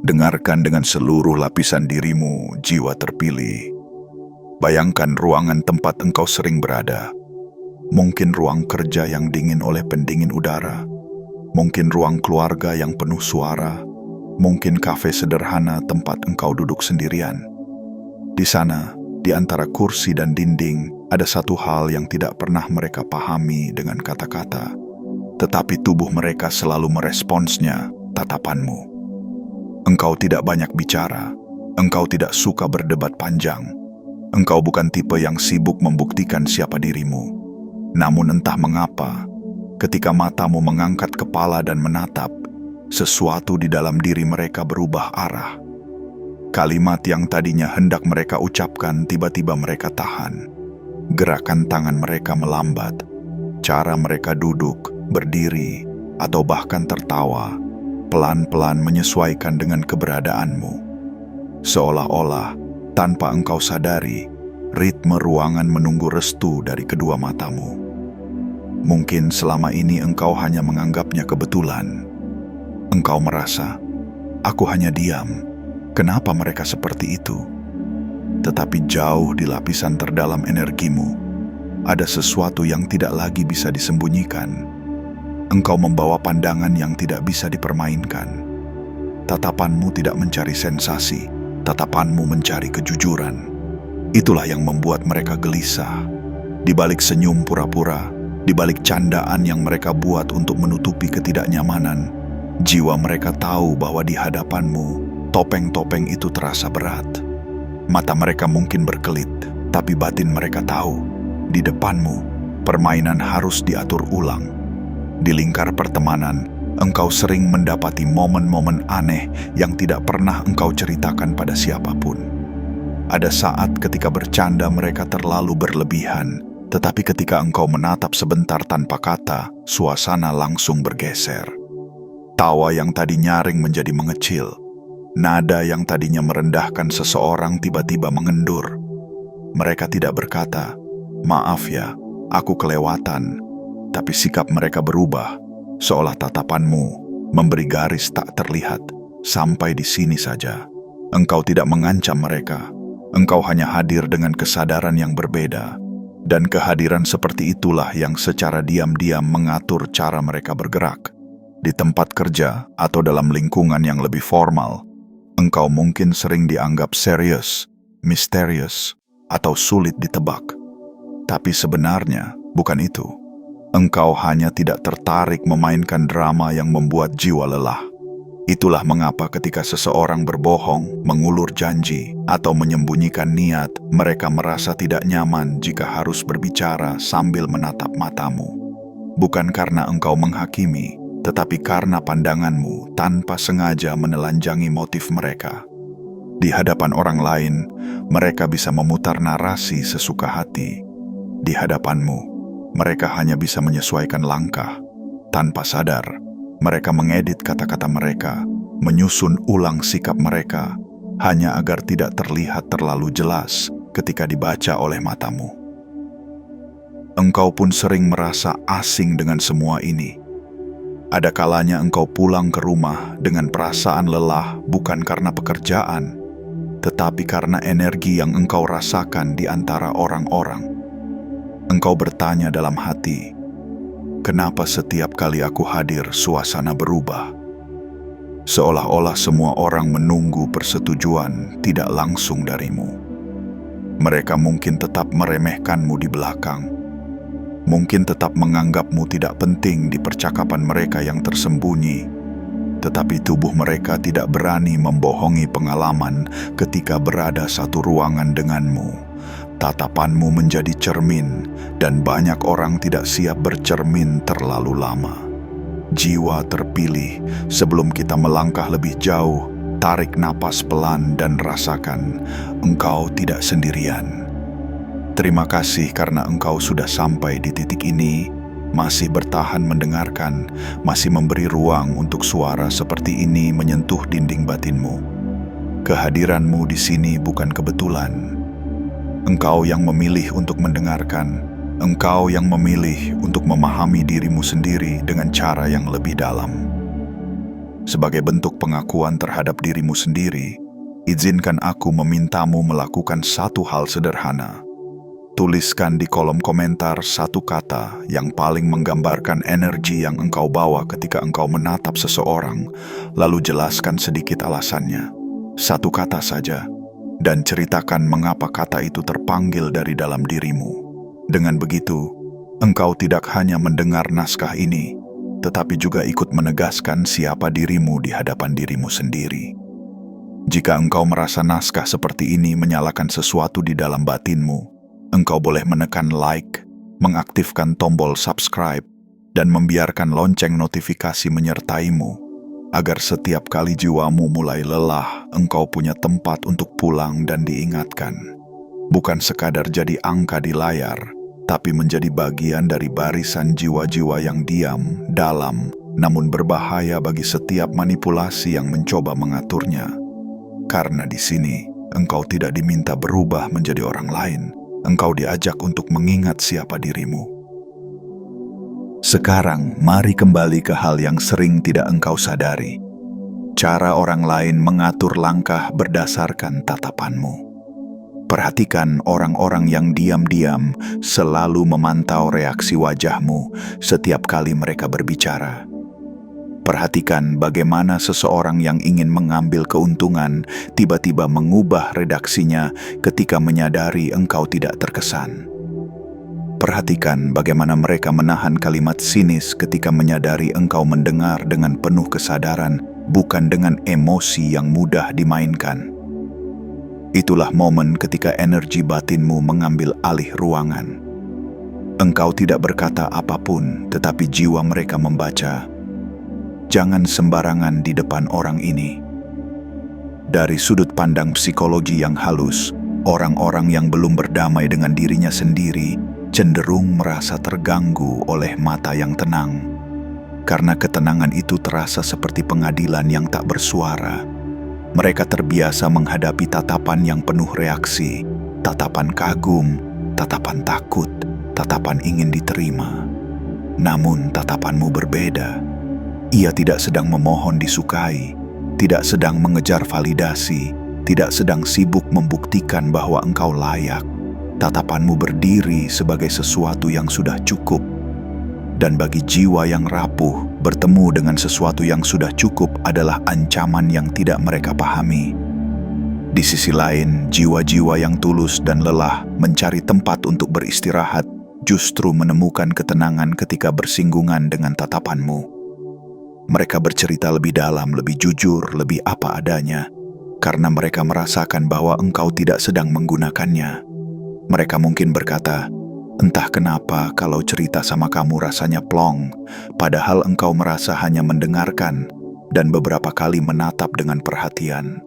Dengarkan dengan seluruh lapisan dirimu, jiwa terpilih. Bayangkan ruangan tempat engkau sering berada. Mungkin ruang kerja yang dingin oleh pendingin udara. Mungkin ruang keluarga yang penuh suara. Mungkin kafe sederhana tempat engkau duduk sendirian. Di sana, di antara kursi dan dinding, ada satu hal yang tidak pernah mereka pahami dengan kata-kata. Tetapi tubuh mereka selalu meresponsnya, tatapanmu. Engkau tidak banyak bicara. Engkau tidak suka berdebat panjang. Engkau bukan tipe yang sibuk membuktikan siapa dirimu. Namun entah mengapa, ketika matamu mengangkat kepala dan menatap, sesuatu di dalam diri mereka berubah arah. Kalimat yang tadinya hendak mereka ucapkan tiba-tiba mereka tahan. Gerakan tangan mereka melambat. Cara mereka duduk, berdiri, atau bahkan tertawa, pelan-pelan menyesuaikan dengan keberadaanmu. Seolah-olah, tanpa engkau sadari, ritme ruangan menunggu restu dari kedua matamu. Mungkin selama ini engkau hanya menganggapnya kebetulan. Engkau merasa, aku hanya diam. Kenapa mereka seperti itu? Tetapi jauh di lapisan terdalam energimu, ada sesuatu yang tidak lagi bisa disembunyikan. Engkau membawa pandangan yang tidak bisa dipermainkan. Tatapanmu tidak mencari sensasi, tatapanmu mencari kejujuran. Itulah yang membuat mereka gelisah. Di balik senyum pura-pura, di balik candaan yang mereka buat untuk menutupi ketidaknyamanan, jiwa mereka tahu bahwa di hadapanmu, topeng-topeng itu terasa berat. Mata mereka mungkin berkelit, tapi batin mereka tahu, di depanmu, permainan harus diatur ulang. Di lingkar pertemanan, engkau sering mendapati momen-momen aneh yang tidak pernah engkau ceritakan pada siapapun. Ada saat ketika bercanda mereka terlalu berlebihan, tetapi ketika engkau menatap sebentar tanpa kata, suasana langsung bergeser. Tawa yang tadi nyaring menjadi mengecil. Nada yang tadinya merendahkan seseorang tiba-tiba mengendur. Mereka tidak berkata, "Maaf ya, aku kelewatan." Tapi sikap mereka berubah, seolah tatapanmu memberi garis tak terlihat. Sampai di sini saja. Engkau tidak mengancam mereka. Engkau hanya hadir dengan kesadaran yang berbeda. Dan kehadiran seperti itulah yang secara diam-diam mengatur cara mereka bergerak. Di tempat kerja atau dalam lingkungan yang lebih formal, engkau mungkin sering dianggap serius, misterius, atau sulit ditebak. Tapi sebenarnya bukan itu. Engkau hanya tidak tertarik memainkan drama yang membuat jiwa lelah. Itulah mengapa ketika seseorang berbohong, mengulur janji, atau menyembunyikan niat, mereka merasa tidak nyaman jika harus berbicara sambil menatap matamu. Bukan karena engkau menghakimi, tetapi karena pandanganmu tanpa sengaja menelanjangi motif mereka. Di hadapan orang lain, mereka bisa memutar narasi sesuka hati. Di hadapanmu, mereka hanya bisa menyesuaikan langkah. Tanpa sadar, mereka mengedit kata-kata mereka, menyusun ulang sikap mereka, hanya agar tidak terlihat terlalu jelas ketika dibaca oleh matamu. Engkau pun sering merasa asing dengan semua ini. Ada kalanya engkau pulang ke rumah dengan perasaan lelah bukan karena pekerjaan, tetapi karena energi yang engkau rasakan di antara orang-orang. Engkau bertanya dalam hati, kenapa setiap kali aku hadir suasana berubah? Seolah-olah semua orang menunggu persetujuan tidak langsung darimu. Mereka mungkin tetap meremehkanmu di belakang. Mungkin tetap menganggapmu tidak penting di percakapan mereka yang tersembunyi. Tetapi tubuh mereka tidak berani membohongi pengalaman ketika berada satu ruangan denganmu. Tatapanmu menjadi cermin, dan banyak orang tidak siap bercermin terlalu lama. Jiwa terpilih, sebelum kita melangkah lebih jauh, tarik napas pelan dan rasakan, engkau tidak sendirian. Terima kasih karena engkau sudah sampai di titik ini, masih bertahan mendengarkan, masih memberi ruang untuk suara seperti ini menyentuh dinding batinmu. Kehadiranmu di sini bukan kebetulan. Engkau yang memilih untuk mendengarkan, engkau yang memilih untuk memahami dirimu sendiri dengan cara yang lebih dalam. Sebagai bentuk pengakuan terhadap dirimu sendiri, izinkan aku memintamu melakukan satu hal sederhana. Tuliskan di kolom komentar satu kata yang paling menggambarkan energi yang engkau bawa ketika engkau menatap seseorang, lalu jelaskan sedikit alasannya. Satu kata saja, dan ceritakan mengapa kata itu terpanggil dari dalam dirimu. Dengan begitu, engkau tidak hanya mendengar naskah ini, tetapi juga ikut menegaskan siapa dirimu di hadapan dirimu sendiri. Jika engkau merasa naskah seperti ini menyalakan sesuatu di dalam batinmu, engkau boleh menekan like, mengaktifkan tombol subscribe, dan membiarkan lonceng notifikasi menyertaimu, agar setiap kali jiwamu mulai lelah, engkau punya tempat untuk pulang dan diingatkan. Bukan sekadar jadi angka di layar, tapi menjadi bagian dari barisan jiwa-jiwa yang diam, dalam, namun berbahaya bagi setiap manipulasi yang mencoba mengaturnya. Karena di sini, engkau tidak diminta berubah menjadi orang lain. Engkau diajak untuk mengingat siapa dirimu. Sekarang, mari kembali ke hal yang sering tidak engkau sadari. Cara orang lain mengatur langkah berdasarkan tatapanmu. Perhatikan orang-orang yang diam-diam selalu memantau reaksi wajahmu setiap kali mereka berbicara. Perhatikan bagaimana seseorang yang ingin mengambil keuntungan tiba-tiba mengubah redaksinya ketika menyadari engkau tidak terkesan. Perhatikan bagaimana mereka menahan kalimat sinis ketika menyadari engkau mendengar dengan penuh kesadaran, bukan dengan emosi yang mudah dimainkan. Itulah momen ketika energi batinmu mengambil alih ruangan. Engkau tidak berkata apapun, tetapi jiwa mereka membaca. Jangan sembarangan di depan orang ini. Dari sudut pandang psikologi yang halus, orang-orang yang belum berdamai dengan dirinya sendiri cenderung merasa terganggu oleh mata yang tenang. Karena ketenangan itu terasa seperti pengadilan yang tak bersuara. Mereka terbiasa menghadapi tatapan yang penuh reaksi, tatapan kagum, tatapan takut, tatapan ingin diterima. Namun tatapanmu berbeda. Ia tidak sedang memohon disukai, tidak sedang mengejar validasi, tidak sedang sibuk membuktikan bahwa engkau layak. Tatapanmu berdiri sebagai sesuatu yang sudah cukup. Dan bagi jiwa yang rapuh, bertemu dengan sesuatu yang sudah cukup adalah ancaman yang tidak mereka pahami. Di sisi lain, jiwa-jiwa yang tulus dan lelah mencari tempat untuk beristirahat, justru menemukan ketenangan ketika bersinggungan dengan tatapanmu. Mereka bercerita lebih dalam, lebih jujur, lebih apa adanya, karena mereka merasakan bahwa engkau tidak sedang menggunakannya. Mereka mungkin berkata, entah kenapa kalau cerita sama kamu rasanya plong, padahal engkau merasa hanya mendengarkan dan beberapa kali menatap dengan perhatian.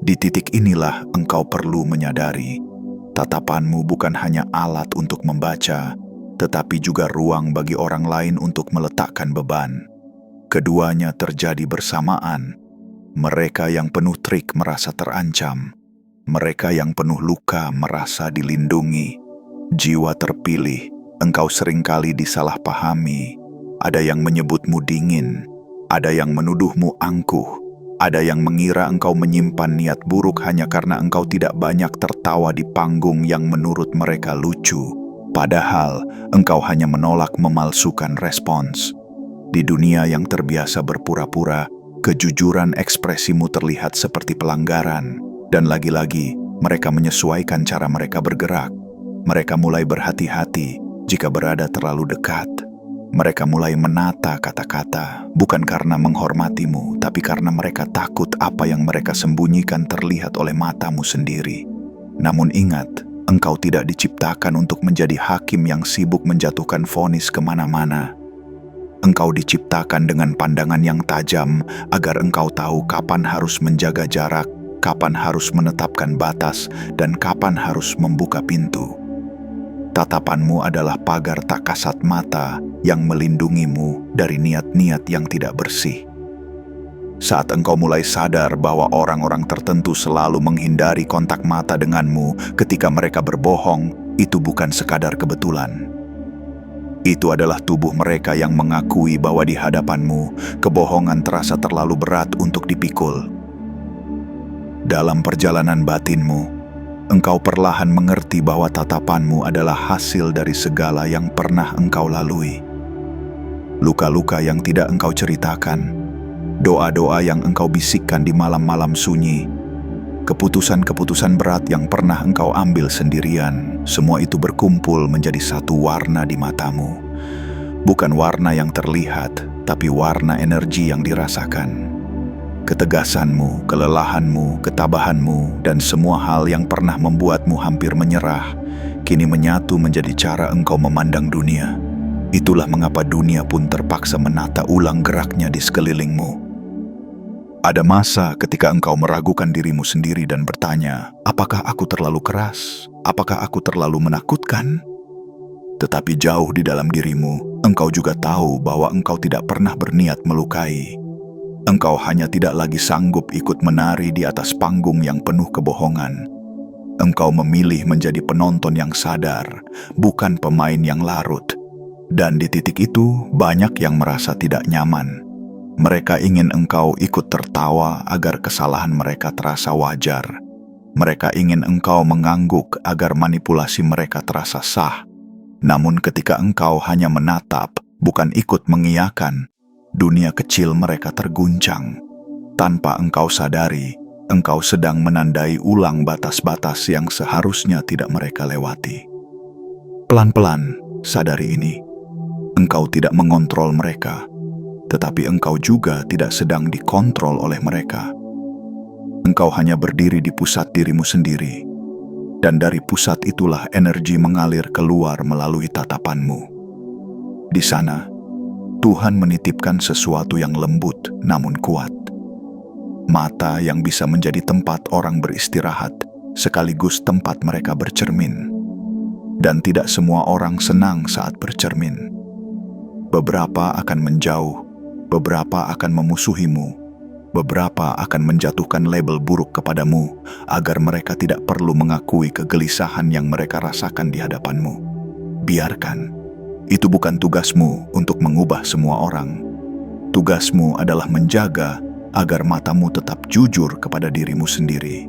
Di titik inilah engkau perlu menyadari, tatapanmu bukan hanya alat untuk membaca, tetapi juga ruang bagi orang lain untuk meletakkan beban. Keduanya terjadi bersamaan. Mereka yang penuh trik merasa terancam. Mereka yang penuh luka merasa dilindungi. Jiwa terpilih, engkau seringkali disalahpahami. Ada yang menyebutmu dingin. Ada yang menuduhmu angkuh. Ada yang mengira engkau menyimpan niat buruk hanya karena engkau tidak banyak tertawa di panggung yang menurut mereka lucu. Padahal, engkau hanya menolak memalsukan respons. Di dunia yang terbiasa berpura-pura, kejujuran ekspresimu terlihat seperti pelanggaran. Dan lagi-lagi, mereka menyesuaikan cara mereka bergerak. Mereka mulai berhati-hati jika berada terlalu dekat. Mereka mulai menata kata-kata, bukan karena menghormatimu, tapi karena mereka takut apa yang mereka sembunyikan terlihat oleh matamu sendiri. Namun ingat, engkau tidak diciptakan untuk menjadi hakim yang sibuk menjatuhkan vonis kemana-mana. Engkau diciptakan dengan pandangan yang tajam agar engkau tahu kapan harus menjaga jarak, kapan harus menetapkan batas, dan kapan harus membuka pintu. Tatapanmu adalah pagar tak kasat mata yang melindungimu dari niat-niat yang tidak bersih. Saat engkau mulai sadar bahwa orang-orang tertentu selalu menghindari kontak mata denganmu ketika mereka berbohong, itu bukan sekadar kebetulan. Itu adalah tubuh mereka yang mengakui bahwa di hadapanmu, kebohongan terasa terlalu berat untuk dipikul. Dalam perjalanan batinmu, engkau perlahan mengerti bahwa tatapanmu adalah hasil dari segala yang pernah engkau lalui. Luka-luka yang tidak engkau ceritakan, doa-doa yang engkau bisikkan di malam-malam sunyi, keputusan-keputusan berat yang pernah engkau ambil sendirian, semua itu berkumpul menjadi satu warna di matamu. Bukan warna yang terlihat, tapi warna energi yang dirasakan. Ketegasanmu, kelelahanmu, ketabahanmu, dan semua hal yang pernah membuatmu hampir menyerah, kini menyatu menjadi cara engkau memandang dunia. Itulah mengapa dunia pun terpaksa menata ulang geraknya di sekelilingmu. Ada masa ketika engkau meragukan dirimu sendiri dan bertanya, apakah aku terlalu keras? Apakah aku terlalu menakutkan? Tetapi jauh di dalam dirimu, engkau juga tahu bahwa engkau tidak pernah berniat melukai. Engkau hanya tidak lagi sanggup ikut menari di atas panggung yang penuh kebohongan. Engkau memilih menjadi penonton yang sadar, bukan pemain yang larut. Dan di titik itu, banyak yang merasa tidak nyaman. Mereka ingin engkau ikut tertawa agar kesalahan mereka terasa wajar. Mereka ingin engkau mengangguk agar manipulasi mereka terasa sah. Namun ketika engkau hanya menatap, bukan ikut mengiyakan, dunia kecil mereka terguncang. Tanpa engkau sadari, engkau sedang menandai ulang batas-batas yang seharusnya tidak mereka lewati. Pelan-pelan, sadari ini. Engkau tidak mengontrol mereka, tetapi engkau juga tidak sedang dikontrol oleh mereka. Engkau hanya berdiri di pusat dirimu sendiri, dan dari pusat itulah energi mengalir keluar melalui tatapanmu. Di sana, Tuhan menitipkan sesuatu yang lembut namun kuat. Mata yang bisa menjadi tempat orang beristirahat, sekaligus tempat mereka bercermin. Dan tidak semua orang senang saat bercermin. Beberapa akan menjauh, beberapa akan memusuhimu, beberapa akan menjatuhkan label buruk kepadamu agar mereka tidak perlu mengakui kegelisahan yang mereka rasakan di hadapanmu. Biarkan, itu bukan tugasmu untuk mengubah semua orang. Tugasmu adalah menjaga agar matamu tetap jujur kepada dirimu sendiri.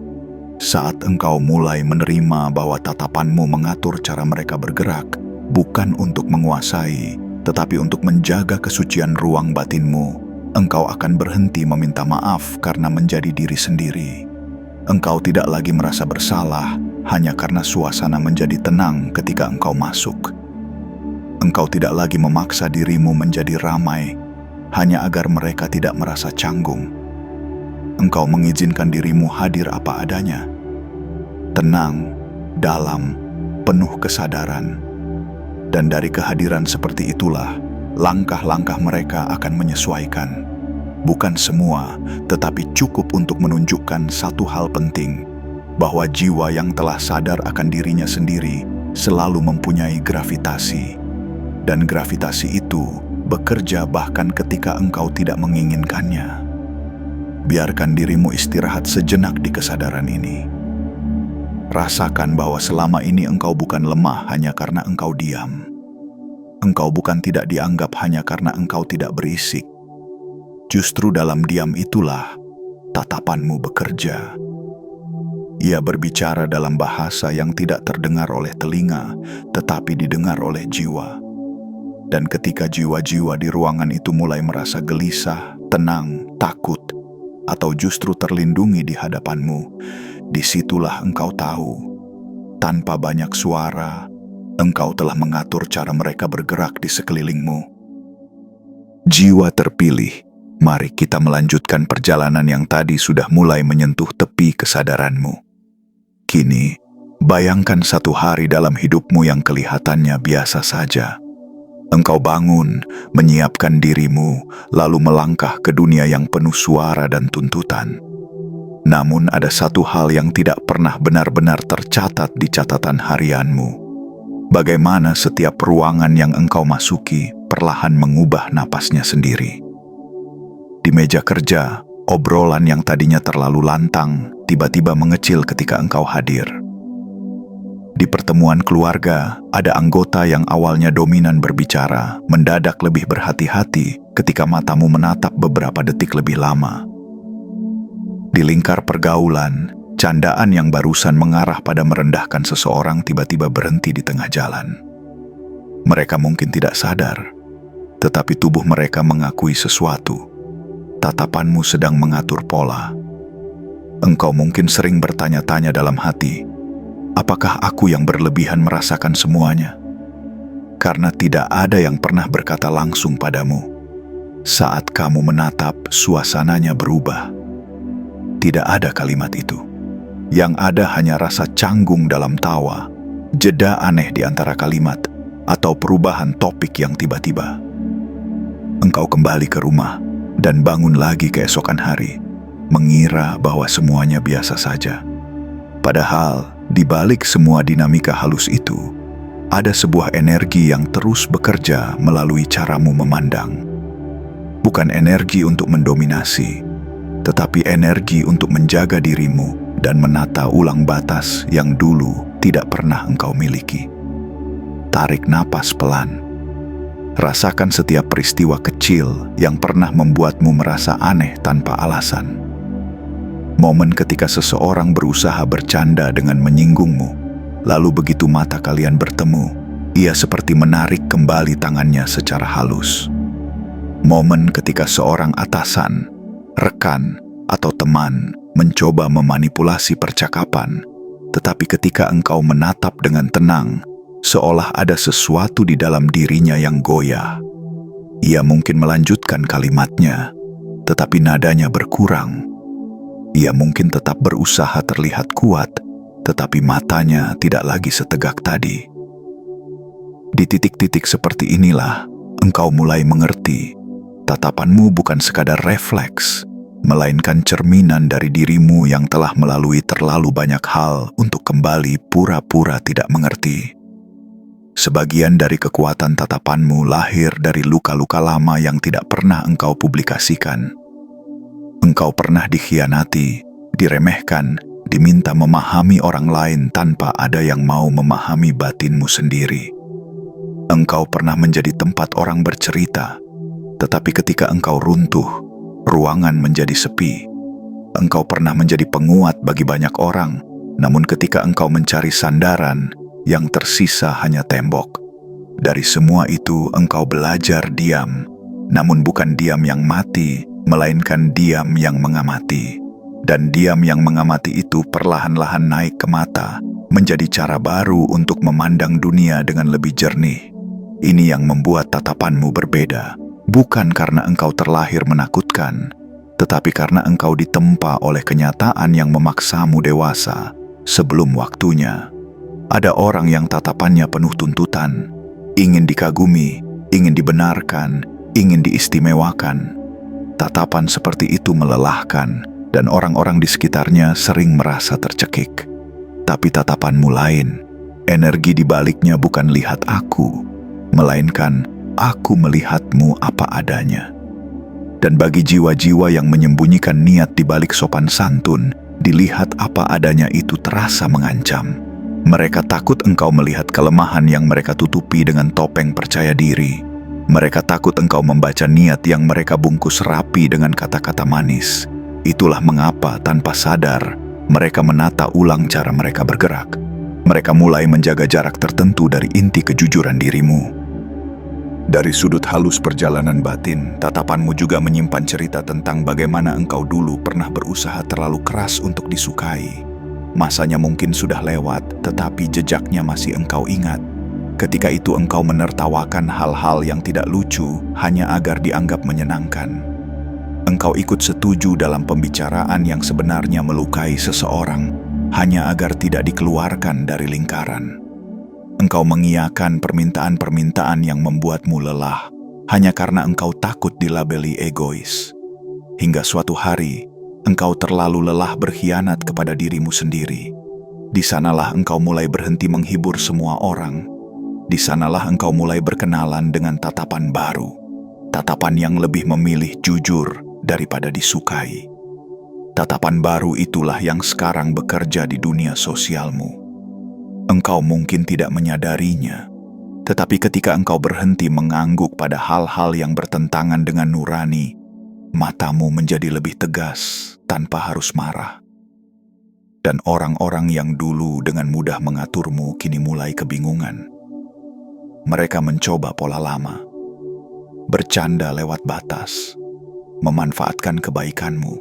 Saat engkau mulai menerima bahwa tatapanmu mengatur cara mereka bergerak, bukan untuk menguasai, tetapi untuk menjaga kesucian ruang batinmu, engkau akan berhenti meminta maaf karena menjadi diri sendiri. Engkau tidak lagi merasa bersalah hanya karena suasana menjadi tenang ketika engkau masuk. Engkau tidak lagi memaksa dirimu menjadi ramai hanya agar mereka tidak merasa canggung. Engkau mengizinkan dirimu hadir apa adanya. Tenang, dalam, penuh kesadaran. Dan dari kehadiran seperti itulah, langkah-langkah mereka akan menyesuaikan. Bukan semua, tetapi cukup untuk menunjukkan satu hal penting, bahwa jiwa yang telah sadar akan dirinya sendiri selalu mempunyai gravitasi. Dan gravitasi itu bekerja bahkan ketika engkau tidak menginginkannya. Biarkan dirimu istirahat sejenak di kesadaran ini. Rasakan bahwa selama ini engkau bukan lemah hanya karena engkau diam. Engkau bukan tidak dianggap hanya karena engkau tidak berisik. Justru dalam diam itulah tatapanmu bekerja. Ia berbicara dalam bahasa yang tidak terdengar oleh telinga, tetapi didengar oleh jiwa. Dan ketika jiwa-jiwa di ruangan itu mulai merasa gelisah, tenang, takut, atau justru terlindungi di hadapanmu, disitulah engkau tahu, tanpa banyak suara, engkau telah mengatur cara mereka bergerak di sekelilingmu. Jiwa terpilih, mari kita melanjutkan perjalanan yang tadi sudah mulai menyentuh tepi kesadaranmu. Kini, bayangkan satu hari dalam hidupmu yang kelihatannya biasa saja. Engkau bangun, menyiapkan dirimu, lalu melangkah ke dunia yang penuh suara dan tuntutan. Namun ada satu hal yang tidak pernah benar-benar tercatat di catatan harianmu. Bagaimana setiap ruangan yang engkau masuki perlahan mengubah napasnya sendiri. Di meja kerja, obrolan yang tadinya terlalu lantang tiba-tiba mengecil ketika engkau hadir. Di pertemuan keluarga, ada anggota yang awalnya dominan berbicara, mendadak lebih berhati-hati ketika matamu menatap beberapa detik lebih lama. Di lingkar pergaulan, candaan yang barusan mengarah pada merendahkan seseorang tiba-tiba berhenti di tengah jalan. Mereka mungkin tidak sadar, tetapi tubuh mereka mengakui sesuatu. Tatapanmu sedang mengatur pola. Engkau mungkin sering bertanya-tanya dalam hati, apakah aku yang berlebihan merasakan semuanya? Karena tidak ada yang pernah berkata langsung padamu. Saat kamu menatap, suasananya berubah. Tidak ada kalimat itu. Yang ada hanya rasa canggung dalam tawa, jeda aneh di antara kalimat, atau perubahan topik yang tiba-tiba. Engkau kembali ke rumah dan bangun lagi keesokan hari, mengira bahwa semuanya biasa saja. Padahal, di balik semua dinamika halus itu, ada sebuah energi yang terus bekerja melalui caramu memandang. Bukan energi untuk mendominasi, tetapi energi untuk menjaga dirimu dan menata ulang batas yang dulu tidak pernah engkau miliki. Tarik napas pelan. Rasakan setiap peristiwa kecil yang pernah membuatmu merasa aneh tanpa alasan. Momen ketika seseorang berusaha bercanda dengan menyinggungmu, lalu begitu mata kalian bertemu, ia seperti menarik kembali tangannya secara halus. Momen ketika seorang atasan, rekan, atau teman mencoba memanipulasi percakapan, tetapi ketika engkau menatap dengan tenang, seolah ada sesuatu di dalam dirinya yang goyah. Ia mungkin melanjutkan kalimatnya, tetapi nadanya berkurang. Ia mungkin tetap berusaha terlihat kuat, tetapi matanya tidak lagi setegak tadi. Di titik-titik seperti inilah, engkau mulai mengerti. Tatapanmu bukan sekadar refleks, melainkan cerminan dari dirimu yang telah melalui terlalu banyak hal untuk kembali pura-pura tidak mengerti. Sebagian dari kekuatan tatapanmu lahir dari luka-luka lama yang tidak pernah engkau publikasikan. Engkau pernah dikhianati, diremehkan, diminta memahami orang lain tanpa ada yang mau memahami batinmu sendiri. Engkau pernah menjadi tempat orang bercerita, tetapi ketika engkau runtuh, ruangan menjadi sepi. Engkau pernah menjadi penguat bagi banyak orang, namun ketika engkau mencari sandaran, yang tersisa hanya tembok. Dari semua itu engkau belajar diam, namun bukan diam yang mati, melainkan diam yang mengamati. Dan diam yang mengamati itu perlahan-lahan naik ke mata, menjadi cara baru untuk memandang dunia dengan lebih jernih. Ini yang membuat tatapanmu berbeda. Bukan karena engkau terlahir menakutkan, tetapi karena engkau ditempa oleh kenyataan yang memaksamu dewasa sebelum waktunya. Ada orang yang tatapannya penuh tuntutan, ingin dikagumi, ingin dibenarkan, ingin diistimewakan. Tatapan seperti itu melelahkan, dan orang-orang di sekitarnya sering merasa tercekik. Tapi tatapanmu lain, energi di baliknya bukan lihat aku, melainkan aku melihatmu apa adanya. Dan bagi jiwa-jiwa yang menyembunyikan niat di balik sopan santun, dilihat apa adanya itu terasa mengancam. Mereka takut engkau melihat kelemahan yang mereka tutupi dengan topeng percaya diri. Mereka takut engkau membaca niat yang mereka bungkus rapi dengan kata-kata manis. Itulah mengapa tanpa sadar, mereka menata ulang cara mereka bergerak. Mereka mulai menjaga jarak tertentu dari inti kejujuran dirimu. Dari sudut halus perjalanan batin, tatapanmu juga menyimpan cerita tentang bagaimana engkau dulu pernah berusaha terlalu keras untuk disukai. Masanya mungkin sudah lewat, tetapi jejaknya masih engkau ingat. Ketika itu engkau menertawakan hal-hal yang tidak lucu hanya agar dianggap menyenangkan. Engkau ikut setuju dalam pembicaraan yang sebenarnya melukai seseorang, hanya agar tidak dikeluarkan dari lingkaran. Engkau mengiyakan permintaan-permintaan yang membuatmu lelah, hanya karena engkau takut dilabeli egois. Hingga suatu hari, engkau terlalu lelah berkhianat kepada dirimu sendiri. Di sanalah engkau mulai berhenti menghibur semua orang. Di sanalah engkau mulai berkenalan dengan tatapan baru. Tatapan yang lebih memilih jujur daripada disukai. Tatapan baru itulah yang sekarang bekerja di dunia sosialmu. Engkau mungkin tidak menyadarinya, tetapi ketika engkau berhenti mengangguk pada hal-hal yang bertentangan dengan nurani, matamu menjadi lebih tegas tanpa harus marah. Dan orang-orang yang dulu dengan mudah mengaturmu kini mulai kebingungan. Mereka mencoba pola lama, bercanda lewat batas, memanfaatkan kebaikanmu,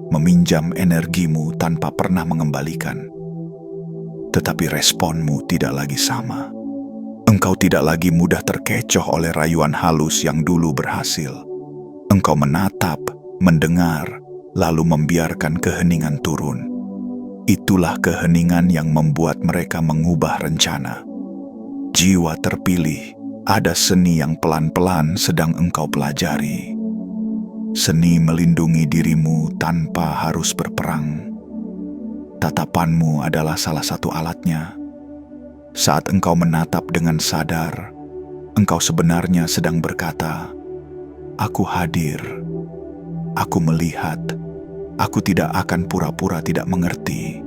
meminjam energimu tanpa pernah mengembalikan. Tetapi responmu tidak lagi sama. Engkau tidak lagi mudah terkecoh oleh rayuan halus yang dulu berhasil. Engkau menatap, mendengar, lalu membiarkan keheningan turun. Itulah keheningan yang membuat mereka mengubah rencana. Jiwa terpilih, ada seni yang pelan-pelan sedang engkau pelajari. Seni melindungi dirimu tanpa harus berperang. Tatapanmu adalah salah satu alatnya. Saat engkau menatap dengan sadar, engkau sebenarnya sedang berkata, "Aku hadir, aku melihat, aku tidak akan pura-pura tidak mengerti."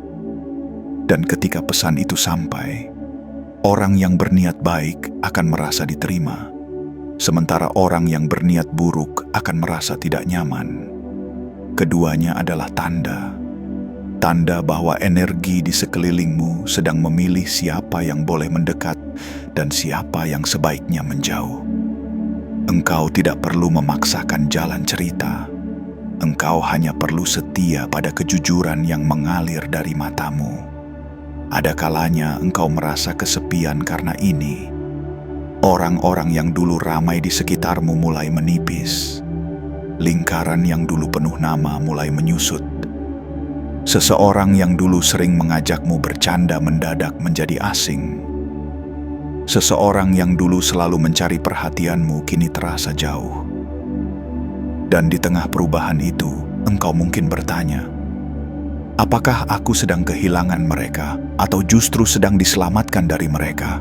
Dan ketika pesan itu sampai, orang yang berniat baik akan merasa diterima, sementara orang yang berniat buruk akan merasa tidak nyaman. Keduanya adalah tanda bahwa energi di sekelilingmu sedang memilih siapa yang boleh mendekat dan siapa yang sebaiknya menjauh. Engkau tidak perlu memaksakan jalan cerita. Engkau hanya perlu setia pada kejujuran yang mengalir dari matamu. Ada kalanya engkau merasa kesepian karena ini. Orang-orang yang dulu ramai di sekitarmu mulai menipis. Lingkaran yang dulu penuh nama mulai menyusut. Seseorang yang dulu sering mengajakmu bercanda mendadak menjadi asing. Seseorang yang dulu selalu mencari perhatianmu kini terasa jauh. Dan di tengah perubahan itu, engkau mungkin bertanya, apakah aku sedang kehilangan mereka atau justru sedang diselamatkan dari mereka?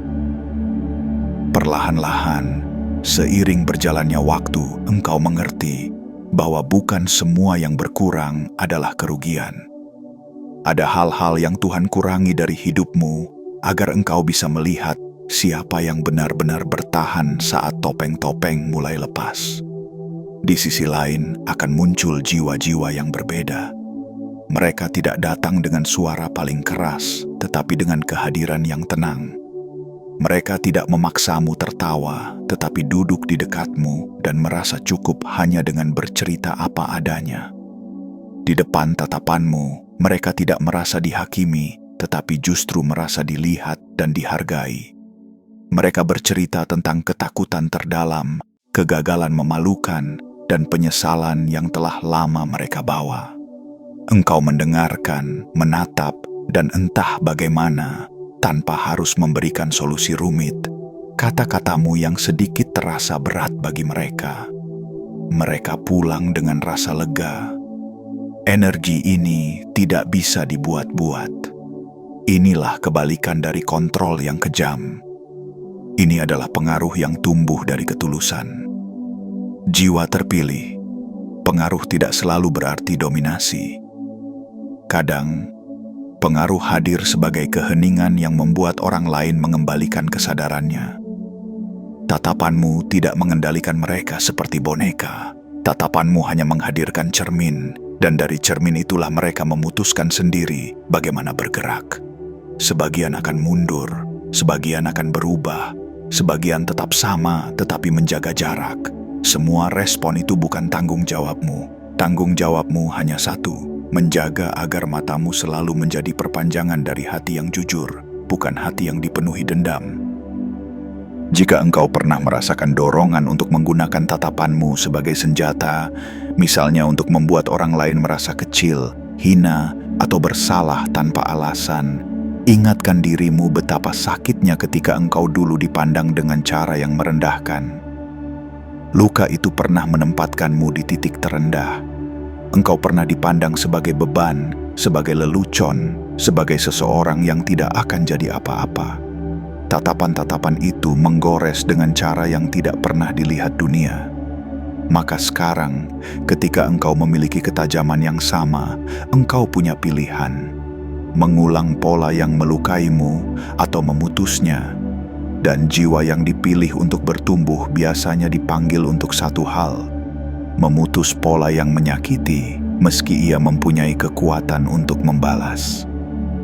Perlahan-lahan, seiring berjalannya waktu, engkau mengerti bahwa bukan semua yang berkurang adalah kerugian. Ada hal-hal yang Tuhan kurangi dari hidupmu agar engkau bisa melihat siapa yang benar-benar bertahan saat topeng-topeng mulai lepas. Di sisi lain akan muncul jiwa-jiwa yang berbeda. Mereka tidak datang dengan suara paling keras, tetapi dengan kehadiran yang tenang. Mereka tidak memaksamu tertawa, tetapi duduk di dekatmu dan merasa cukup hanya dengan bercerita apa adanya. Di depan tatapanmu, mereka tidak merasa dihakimi, tetapi justru merasa dilihat dan dihargai. Mereka bercerita tentang ketakutan terdalam, kegagalan memalukan, dan penyesalan yang telah lama mereka bawa. Engkau mendengarkan, menatap, dan entah bagaimana, tanpa harus memberikan solusi rumit, kata-katamu yang sedikit terasa berat bagi mereka. Mereka pulang dengan rasa lega. Energi ini tidak bisa dibuat-buat. Inilah kebalikan dari kontrol yang kejam. Ini adalah pengaruh yang tumbuh dari ketulusan. Jiwa terpilih, pengaruh tidak selalu berarti dominasi. Kadang, pengaruh hadir sebagai keheningan yang membuat orang lain mengembalikan kesadarannya. Tatapanmu tidak mengendalikan mereka seperti boneka. Tatapanmu hanya menghadirkan cermin, dan dari cermin itulah mereka memutuskan sendiri bagaimana bergerak. Sebagian akan mundur, sebagian akan berubah, sebagian tetap sama tetapi menjaga jarak. Semua respon itu bukan tanggung jawabmu. Tanggung jawabmu hanya satu, menjaga agar matamu selalu menjadi perpanjangan dari hati yang jujur, bukan hati yang dipenuhi dendam. Jika engkau pernah merasakan dorongan untuk menggunakan tatapanmu sebagai senjata, misalnya untuk membuat orang lain merasa kecil, hina, atau bersalah tanpa alasan, ingatkan dirimu betapa sakitnya ketika engkau dulu dipandang dengan cara yang merendahkan. Luka itu pernah menempatkanmu di titik terendah. Engkau pernah dipandang sebagai beban, sebagai lelucon, sebagai seseorang yang tidak akan jadi apa-apa. Tatapan-tatapan itu menggores dengan cara yang tidak pernah dilihat dunia. Maka sekarang, ketika engkau memiliki ketajaman yang sama, engkau punya pilihan. mengulang pola yang melukaimu atau memutusnya. Dan jiwa yang dipilih untuk bertumbuh biasanya dipanggil untuk satu hal: memutus pola yang menyakiti, meski ia mempunyai kekuatan untuk membalas.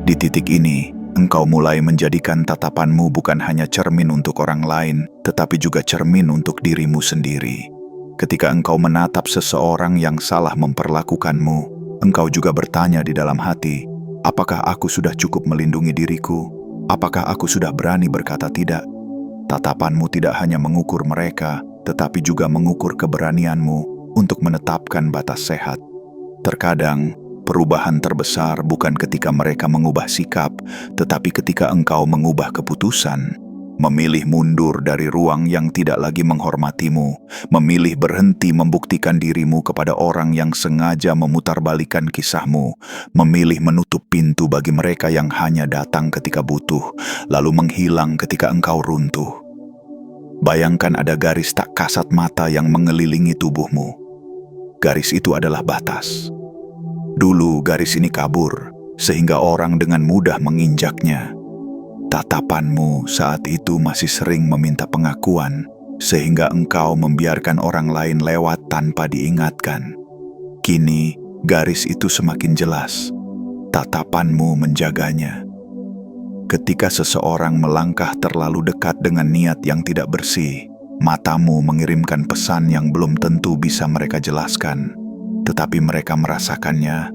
Di titik ini, engkau mulai menjadikan tatapanmu bukan hanya cermin untuk orang lain, tetapi juga cermin untuk dirimu sendiri. Ketika engkau menatap seseorang yang salah memperlakukanmu, engkau juga bertanya di dalam hati, apakah aku sudah cukup melindungi diriku? Apakah aku sudah berani berkata tidak? Tatapanmu tidak hanya mengukur mereka, tetapi juga mengukur keberanianmu untuk menetapkan batas sehat. Terkadang, perubahan terbesar bukan ketika mereka mengubah sikap, tetapi ketika engkau mengubah keputusan, memilih mundur dari ruang yang tidak lagi menghormatimu, memilih berhenti membuktikan dirimu kepada orang yang sengaja memutarbalikkan kisahmu, memilih menutup pintu bagi mereka yang hanya datang ketika butuh, lalu menghilang ketika engkau runtuh. Bayangkan ada garis tak kasat mata yang mengelilingi tubuhmu. Garis itu adalah batas. Dulu garis ini kabur, sehingga orang dengan mudah menginjaknya. Tatapanmu saat itu masih sering meminta pengakuan, sehingga engkau membiarkan orang lain lewat tanpa diingatkan. Kini, garis itu semakin jelas. Tatapanmu menjaganya. Ketika seseorang melangkah terlalu dekat dengan niat yang tidak bersih, matamu mengirimkan pesan yang belum tentu bisa mereka jelaskan. Tetapi mereka merasakannya.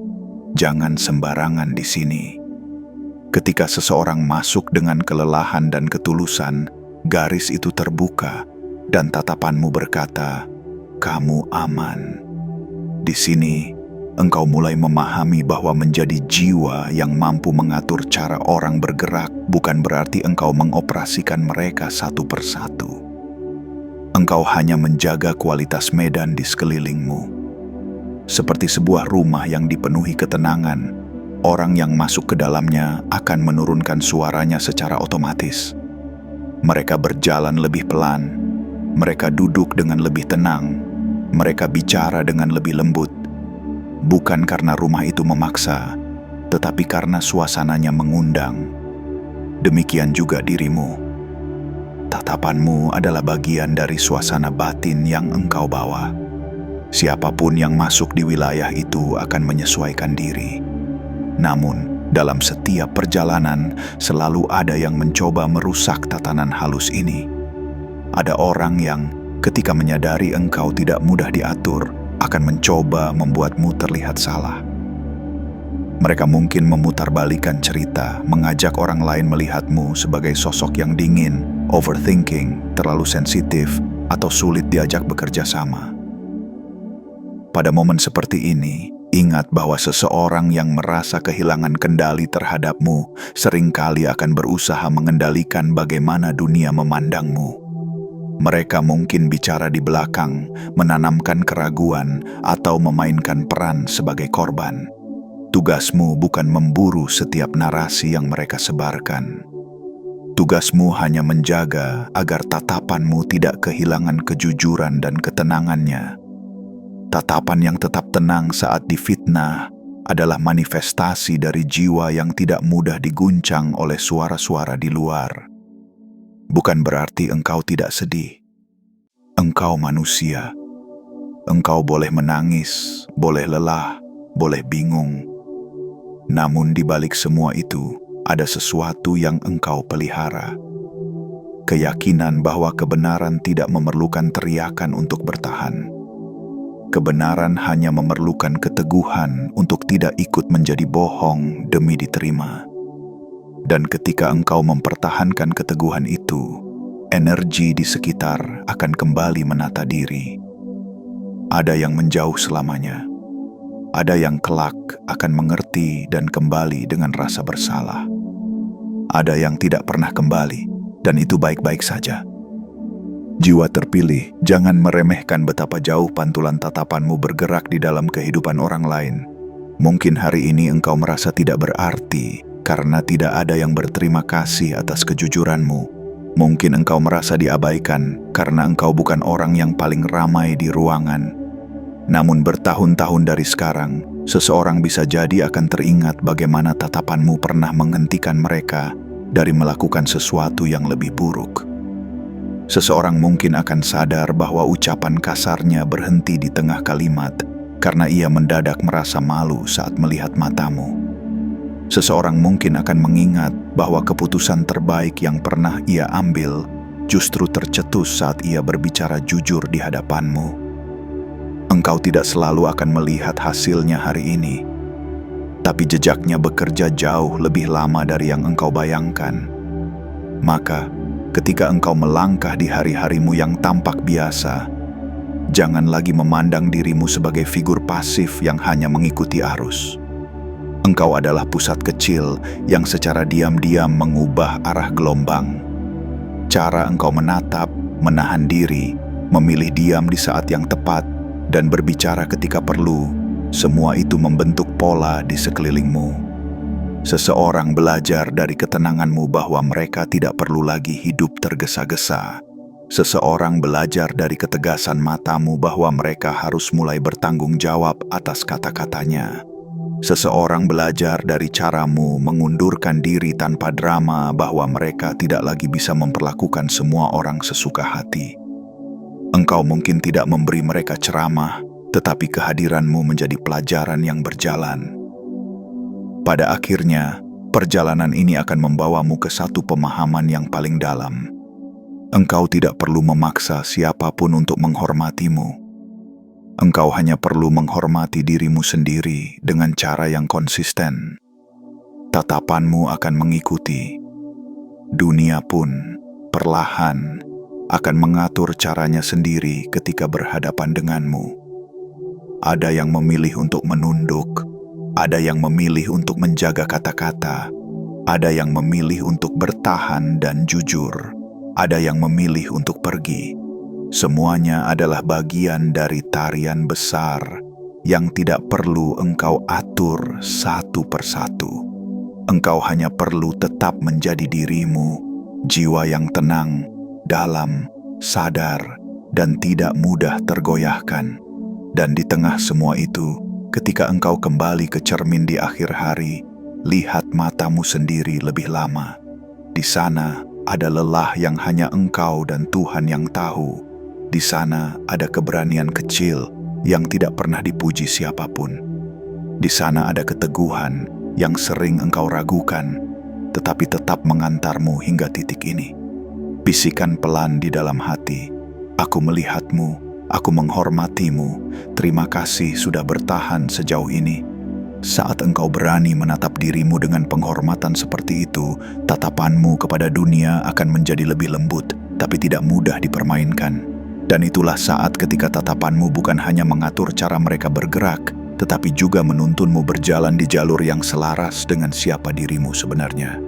Jangan sembarangan di sini. Ketika seseorang masuk dengan kelelahan dan ketulusan, garis itu terbuka dan tatapanmu berkata, "Kamu aman." Di sini, engkau mulai memahami bahwa menjadi jiwa yang mampu mengatur cara orang bergerak bukan berarti engkau mengoperasikan mereka satu persatu. Engkau hanya menjaga kualitas medan di sekelilingmu. Seperti sebuah rumah yang dipenuhi ketenangan, orang yang masuk ke dalamnya akan menurunkan suaranya secara otomatis. Mereka berjalan lebih pelan, mereka duduk dengan lebih tenang, mereka bicara dengan lebih lembut. Bukan karena rumah itu memaksa, tetapi karena suasananya mengundang. Demikian juga dirimu. Tatapanmu adalah bagian dari suasana batin yang engkau bawa. Siapapun yang masuk di wilayah itu akan menyesuaikan diri. Namun, dalam setiap perjalanan selalu ada yang mencoba merusak tatanan halus ini. Ada orang yang, ketika menyadari engkau tidak mudah diatur, akan mencoba membuatmu terlihat salah. Mereka mungkin memutarbalikkan cerita, mengajak orang lain melihatmu sebagai sosok yang dingin, overthinking, terlalu sensitif, atau sulit diajak bekerja sama. Pada momen seperti ini, ingat bahwa seseorang yang merasa kehilangan kendali terhadapmu seringkali akan berusaha mengendalikan bagaimana dunia memandangmu. Mereka mungkin bicara di belakang, menanamkan keraguan, atau memainkan peran sebagai korban. Tugasmu bukan memburu setiap narasi yang mereka sebarkan. Tugasmu hanya menjaga agar tatapanmu tidak kehilangan kejujuran dan ketenangannya. Tatapan yang tetap tenang saat difitnah adalah manifestasi dari jiwa yang tidak mudah diguncang oleh suara-suara di luar. Bukan berarti engkau tidak sedih. Engkau manusia. Engkau boleh menangis, boleh lelah, boleh bingung. Namun di balik semua itu, ada sesuatu yang engkau pelihara. Keyakinan bahwa kebenaran tidak memerlukan teriakan untuk bertahan. Kebenaran hanya memerlukan keteguhan untuk tidak ikut menjadi bohong demi diterima. Dan ketika engkau mempertahankan keteguhan itu, energi di sekitar akan kembali menata diri. Ada yang menjauh selamanya. Ada yang kelak akan mengerti dan kembali dengan rasa bersalah. Ada yang tidak pernah kembali, dan itu baik-baik saja. Jiwa terpilih, jangan meremehkan betapa jauh pantulan tatapanmu bergerak di dalam kehidupan orang lain. Mungkin hari ini engkau merasa tidak berarti karena tidak ada yang berterima kasih atas kejujuranmu. Mungkin engkau merasa diabaikan karena engkau bukan orang yang paling ramai di ruangan. Namun bertahun-tahun dari sekarang, Seseorang bisa jadi akan teringat bagaimana tatapanmu pernah menghentikan mereka dari melakukan sesuatu yang lebih buruk. Seseorang mungkin akan sadar bahwa ucapan kasarnya berhenti di tengah kalimat karena ia mendadak merasa malu saat melihat matamu. Seseorang mungkin akan mengingat bahwa keputusan terbaik yang pernah ia ambil justru tercetus saat ia berbicara jujur di hadapanmu. Engkau tidak selalu akan melihat hasilnya hari ini, tapi jejaknya bekerja jauh lebih lama dari yang engkau bayangkan. Maka, ketika engkau melangkah di hari-harimu yang tampak biasa, jangan lagi memandang dirimu sebagai figur pasif yang hanya mengikuti arus. Engkau adalah pusat kecil yang secara diam-diam mengubah arah gelombang. Cara engkau menatap, menahan diri, memilih diam di saat yang tepat, dan berbicara ketika perlu, semua itu membentuk pola di sekelilingmu. Seseorang belajar dari ketenanganmu bahwa mereka tidak perlu lagi hidup tergesa-gesa. Seseorang belajar dari ketegasan matamu bahwa mereka harus mulai bertanggung jawab atas kata-katanya. Seseorang belajar dari caramu mengundurkan diri tanpa drama bahwa mereka tidak lagi bisa memperlakukan semua orang sesuka hati. Engkau mungkin tidak memberi mereka ceramah, tetapi kehadiranmu menjadi pelajaran yang berjalan. Pada akhirnya, perjalanan ini akan membawamu ke satu pemahaman yang paling dalam. Engkau tidak perlu memaksa siapapun untuk menghormatimu. Engkau hanya perlu menghormati dirimu sendiri dengan cara yang konsisten. Tatapanmu akan mengikuti. Dunia pun perlahan akan mengatur caranya sendiri ketika berhadapan denganmu. Ada yang memilih untuk menunduk, ada yang memilih untuk menjaga kata-kata, ada yang memilih untuk bertahan dan jujur, ada yang memilih untuk pergi. Semuanya adalah bagian dari tarian besar yang tidak perlu engkau atur satu persatu. Engkau hanya perlu tetap menjadi dirimu, jiwa yang tenang, dalam, sadar, dan tidak mudah tergoyahkan. Dan di tengah semua itu, ketika engkau kembali ke cermin di akhir hari, lihat matamu sendiri lebih lama. Di sana ada lelah yang hanya engkau dan Tuhan yang tahu. Di sana ada keberanian kecil yang tidak pernah dipuji siapapun. Di sana ada keteguhan yang sering engkau ragukan, tetapi tetap mengantarmu hingga titik ini. Bisikan pelan di dalam hati, aku melihatmu, aku menghormatimu, terima kasih sudah bertahan sejauh ini. Saat engkau berani menatap dirimu dengan penghormatan seperti itu, tatapanmu kepada dunia akan menjadi lebih lembut, tapi tidak mudah dipermainkan. Dan itulah saat ketika tatapanmu bukan hanya mengatur cara mereka bergerak, tetapi juga menuntunmu berjalan di jalur yang selaras dengan siapa dirimu sebenarnya.